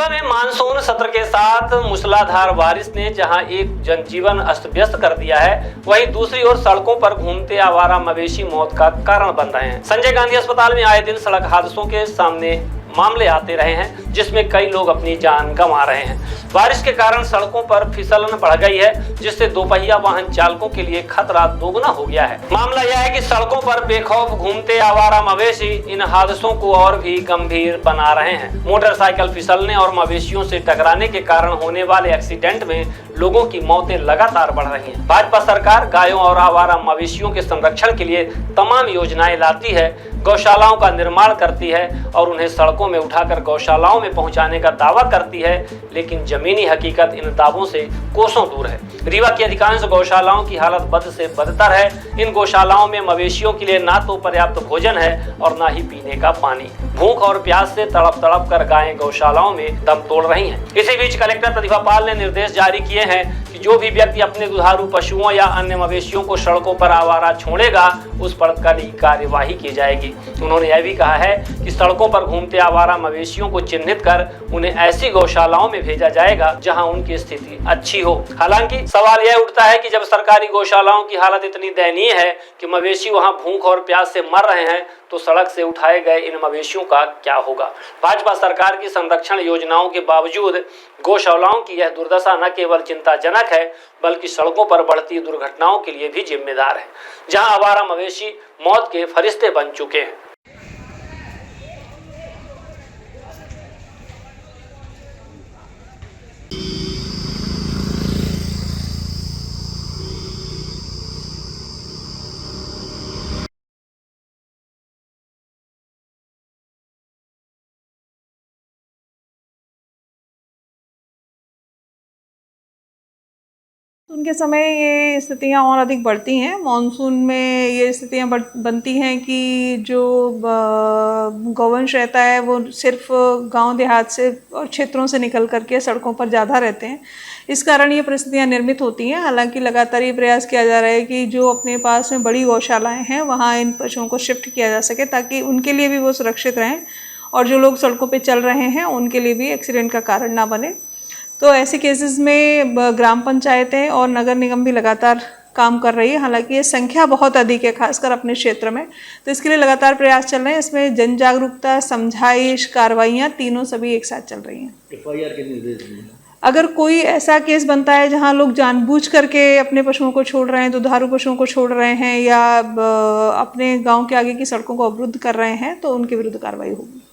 रीवा में मानसून सत्र के साथ मूसलाधार बारिश ने जहां एक जनजीवन अस्त व्यस्त कर दिया है, वहीं दूसरी ओर सड़कों पर घूमते आवारा मवेशी मौत का कारण बन रहे हैं। संजय गांधी अस्पताल में आए दिन सड़क हादसों के सामने मामले आते रहे हैं, जिसमें कई लोग अपनी जान गंवा रहे हैं। बारिश के कारण सड़कों पर फिसलन बढ़ गई है, जिससे दोपहिया वाहन चालकों के लिए खतरा दोगुना हो गया है। मामला यह है कि सड़कों पर बेखौफ घूमते आवारा मवेशी इन हादसों को और भी गंभीर बना रहे हैं। मोटरसाइकिल फिसलने और मवेशियों से टकराने के कारण होने वाले एक्सीडेंट में लोगों की मौतें लगातार बढ़ रही हैं। भाजपा सरकार गायों और आवारा मवेशियों के संरक्षण के लिए तमाम योजनाएं लाती है, गौशालाओं का निर्माण करती है और उन्हें सड़कों में उठाकर गौशालाओं में पहुंचाने का दावा करती है, लेकिन जमीनी हकीकत इन दावों से कोसों दूर है। रीवा की अधिकांश गौशालाओं की हालत बद से बदतर है। इन गौशालाओं में मवेशियों के लिए ना तो पर्याप्त भोजन है और ना ही पीने का पानी। भूख और प्यास से तड़प तड़प कर गायें गौशालाओं में दम तोड़ रही हैं। इसी बीच कलेक्टर प्रतिभा पाल ने निर्देश जारी किए हैं कि जो भी व्यक्ति अपने दुधारू पशुओं या अन्य मवेशियों को सड़कों पर आवारा छोड़ेगा, उस पर कड़ी कार्यवाही की जाएगी। उन्होंने यह भी कहा है कि सड़कों पर घूमते आवारा मवेशियों को चिन्हित कर उन्हें ऐसी गौशालाओं में भेजा जाएगा जहां उनकी स्थिति अच्छी हो। हालांकि सवाल यह उठता है कि जब सरकारी गौशालाओं की हालत इतनी दयनीय है कि मवेशी वहां भूख और प्यास से मर रहे हैं, तो सड़क से उठाए गए इन मवेशियों का क्या होगा। भाजपा सरकार की संरक्षण योजनाओं के बावजूद गौशालाओं की यह दुर्दशा न केवल चिंताजनक है, बल्कि सड़कों पर बढ़ती दुर्घटनाओं के लिए भी जिम्मेदार है, जहां आवारा मवेशी मौत के फरिश्ते बन चुके हैं। उनके समय ये स्थितियाँ और अधिक बढ़ती हैं। मानसून में ये स्थितियाँ बनती हैं कि जो गौवंश रहता है वो सिर्फ गांव देहात से और क्षेत्रों से निकल करके सड़कों पर ज़्यादा रहते हैं। इस कारण ये परिस्थितियाँ निर्मित होती हैं। हालांकि लगातार ये प्रयास किया जा रहा है कि जो अपने पास में बड़ी गौशालाएँ हैं वहाँ इन पशुओं को शिफ्ट किया जा सके, ताकि उनके लिए भी वो सुरक्षित रहें और जो लोग सड़कों पर चल रहे हैं उनके लिए भी एक्सीडेंट का कारण ना बने। तो ऐसे केसेस में ग्राम पंचायतें और नगर निगम भी लगातार काम कर रही है। हालांकि ये संख्या बहुत अधिक है, खासकर अपने क्षेत्र में, तो इसके लिए लगातार प्रयास चल रहे हैं। इसमें जन जागरूकता, समझाइश, कार्रवाइयाँ तीनों सभी एक साथ चल रही हैं। FIR के निर्देश दिए। अगर कोई ऐसा केस बनता है जहां लोग जानबूझ करके अपने पशुओं को छोड़ रहे हैं, दुधारू पशुओं को छोड़ रहे हैं या अपने गाँव के आगे की सड़कों को अवरुद्ध कर रहे हैं, तो उनके विरुद्ध कार्रवाई होगी।